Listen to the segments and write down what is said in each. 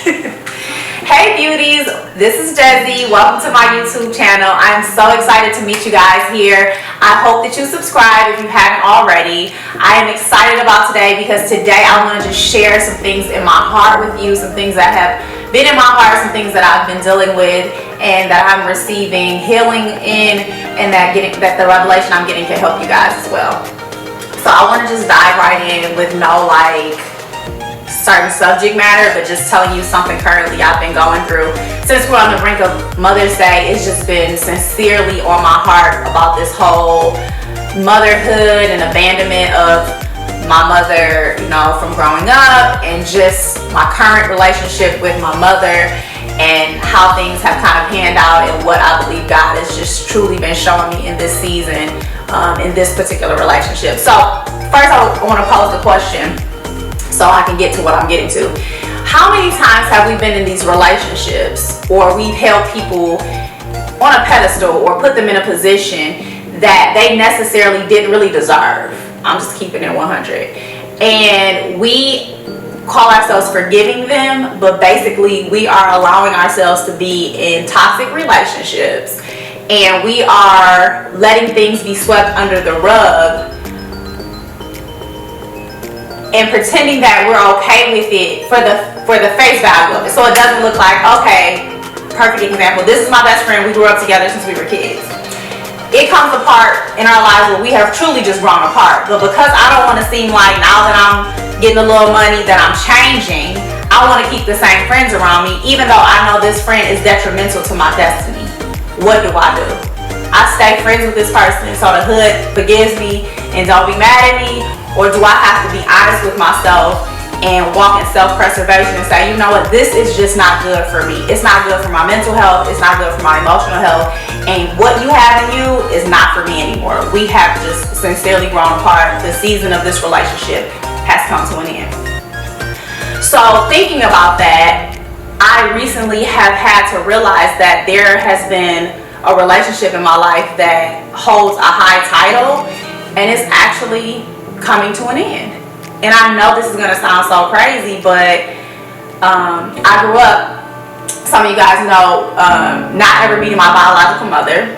Hey beauties, this is Dezi. Welcome to my YouTube channel. I'm so excited to meet you guys here. I hope that you subscribe if you haven't already. I am excited about today because today I want to just share some things in my heart with you, some things that have been in my heart, some things that I've been dealing with and that I'm receiving healing in, and that the revelation I'm getting can help you guys as well. So I want to just dive right in with no certain subject matter, but just telling you something currently I've been going through. Since we're on the brink of Mother's Day, it's just been sincerely on my heart about this whole motherhood and abandonment of my mother, from growing up, and just my current relationship with my mother and how things have kind of panned out and what I believe God has just truly been showing me in this season, in this particular relationship. So first I want to pose the question so I can get to what I'm getting to. How many times have we been in these relationships, or we've held people on a pedestal or put them in a position that they necessarily didn't really deserve? I'm just keeping it 100. And we call ourselves forgiving them, but basically we are allowing ourselves to be in toxic relationships, and we are letting things be swept under the rug and pretending that we're okay with it for the face value of it. So it doesn't look like, okay, perfect example, this is my best friend, we grew up together since we were kids. It comes apart in our lives where we have truly just grown apart. But because I don't want to seem like now that I'm getting a little money that I'm changing, I want to keep the same friends around me, even though I know this friend is detrimental to my destiny. What do? I stay friends with this person so the hood forgives me and don't be mad at me? Or do I have to be honest with myself and walk in self-preservation and say, you know what, this is just not good for me. It's not good for my mental health. It's not good for my emotional health. And what you have in you is not for me anymore. We have just sincerely grown apart. The season of this relationship has come to an end. So thinking about that, I recently have had to realize that there has been a relationship in my life that holds a high title, and it's actually coming to an end. And I know this is going to sound so crazy, but I grew up, some of you guys know, not ever meeting my biological mother,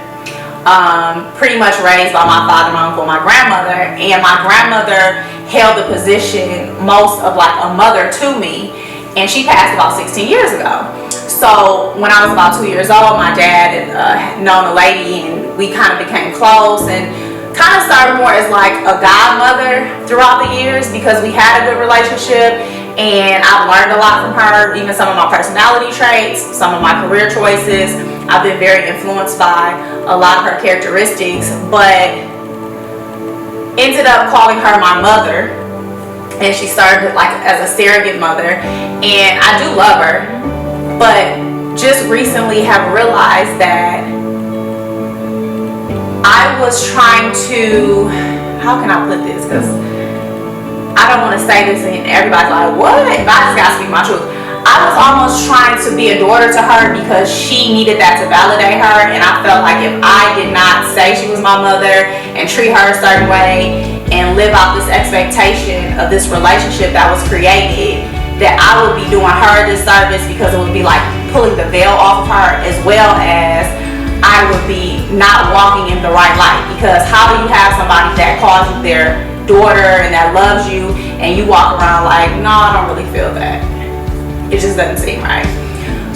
pretty much raised by my father, my uncle, my grandmother, and my grandmother held the position most of like a mother to me, and she passed about 16 years ago. So when I was about 2 years old, my dad had known a lady, and we kind of became close, and kind of started more as like a godmother throughout the years because we had a good relationship, and I've learned a lot from her, even some of my personality traits, some of my career choices. I've been very influenced by a lot of her characteristics, but ended up calling her my mother, and she started like as a surrogate mother, and I do love her, but just recently have realized that I was trying to, how can I put this, because I don't want to say this and everybody's like, what? But I just gotta speak my truth. I was almost trying to be a daughter to her because she needed that to validate her, and I felt like if I did not say she was my mother and treat her a certain way and live out this expectation of this relationship that was created, that I would be doing her a disservice, because it would be like pulling the veil off of her, as well as I would be not walking in the right light. Because how do you have somebody that calls you their daughter and that loves you, and you walk around like, no, I don't really feel that? It just doesn't seem right.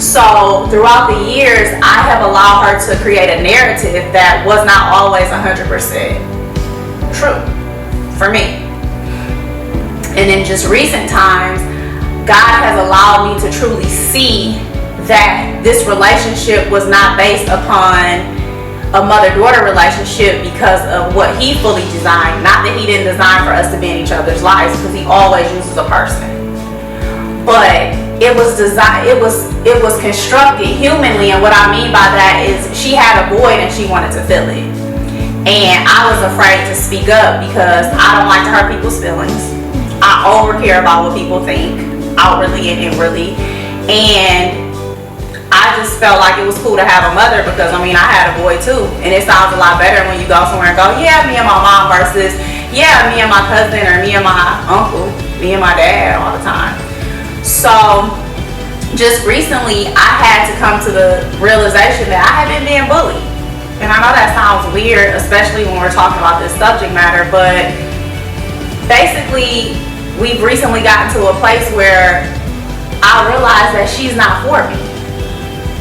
So throughout the years, I have allowed her to create a narrative that was not always 100% true for me. And in just recent times, God has allowed me to truly see that this relationship was not based upon a mother-daughter relationship because of what he fully designed. Not that he didn't design for us to be in each other's lives, because he always uses a person. But it was designed, it was constructed humanly, and what I mean by that is she had a void and she wanted to fill it. And I was afraid to speak up because I don't like to hurt people's feelings. I over care about what people think, outwardly and inwardly. And I just felt like it was cool to have a mother because, I had a boy too. And it sounds a lot better when you go somewhere and go, yeah, me and my mom versus, yeah, me and my cousin or me and my uncle, me and my dad all the time. So just recently I had to come to the realization that I had been being bullied. And I know that sounds weird, especially when we're talking about this subject matter, but basically we've recently gotten to a place where I realize that she's not for me.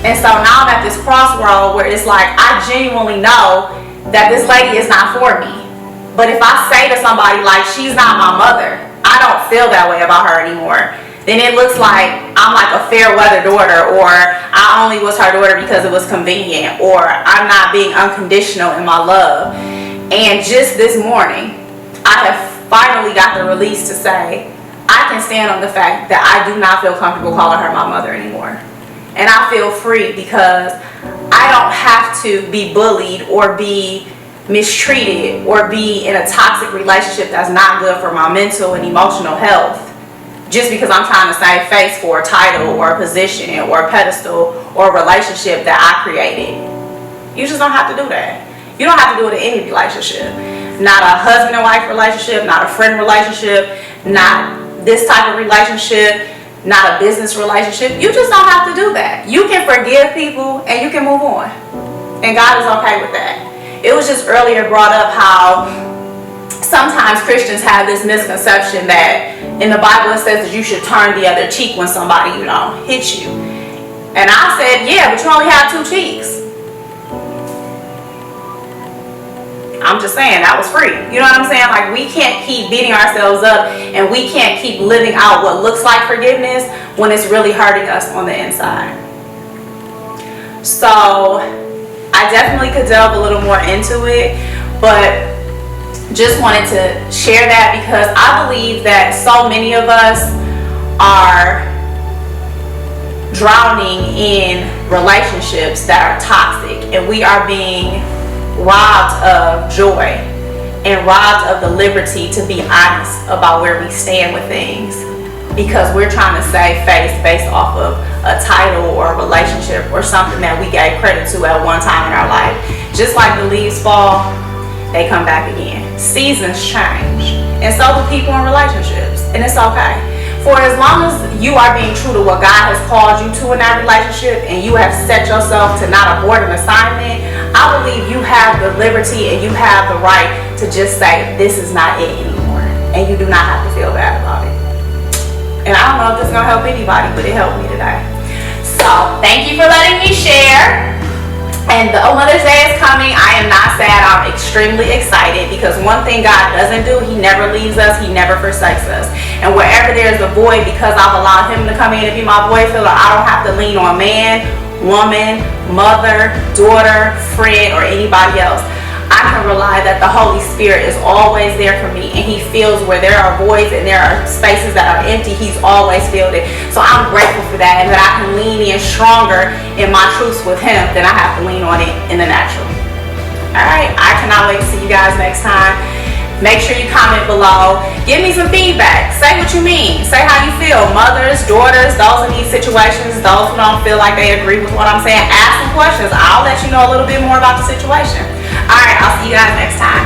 And so now I'm at this crossroad where it's like, I genuinely know that this lady is not for me. But if I say to somebody like, she's not my mother, I don't feel that way about her anymore, then it looks like I'm like a fair weather daughter, or I only was her daughter because it was convenient, or I'm not being unconditional in my love. And just this morning, I have finally got the release to say, I can stand on the fact that I do not feel comfortable calling her my mother anymore. And I feel free because I don't have to be bullied or be mistreated or be in a toxic relationship that's not good for my mental and emotional health just because I'm trying to save face for a title or a position or a pedestal or a relationship that I created. You just don't have to do that. You don't have to do it in any relationship. Not a husband and wife relationship, not a friend relationship, not this type of relationship, not a business relationship. You just don't have to do that. You can forgive people and you can move on. And God is okay with that. It was just earlier brought up how sometimes Christians have this misconception that in the Bible it says that you should turn the other cheek when somebody, hits you. And I said, yeah, but you only have 2 cheeks. I'm just saying, that was free. You know what I'm saying? Like, we can't keep beating ourselves up and we can't keep living out what looks like forgiveness when it's really hurting us on the inside. So I definitely could delve a little more into it, but just wanted to share that because I believe that so many of us are drowning in relationships that are toxic, and we are being robbed of joy and robbed of the liberty to be honest about where we stand with things because we're trying to save face based off of a title or a relationship or something that we gave credit to at one time in our life. Just like the leaves fall, they come back again. Seasons change, and so do people in relationships, and it's okay. For as long as you are being true to what God has called you to in that relationship and you have set yourself to not abort an assignment, I believe you have the liberty and you have the right to just say, this is not it anymore. And you do not have to feel bad about it. And I don't know if this is going to help anybody, but it helped me today. So, thank you for letting me share. And the Mother's Day is coming. I am not sad. I'm extremely excited because one thing God doesn't do, He never leaves us. He never forsakes us. And wherever there's a void, because I've allowed Him to come in and be my void filler, I don't have to lean on man, woman, mother, daughter, friend, or anybody else. I can rely that the Holy Spirit is always there for me, and He fills where there are voids and there are spaces that are empty. He's always filled it. So I'm grateful for that, and that I can lean in stronger in my truths with Him than I have to lean on it in the natural. Alright, I cannot wait to see you guys next time. Make sure you comment below. Give me some feedback. Say what you mean. Say how you feel. Mothers, daughters, those in these situations, those who don't feel like they agree with what I'm saying. Ask some questions. I'll let you know a little bit more about the situation. Alright, I'll see you guys next time.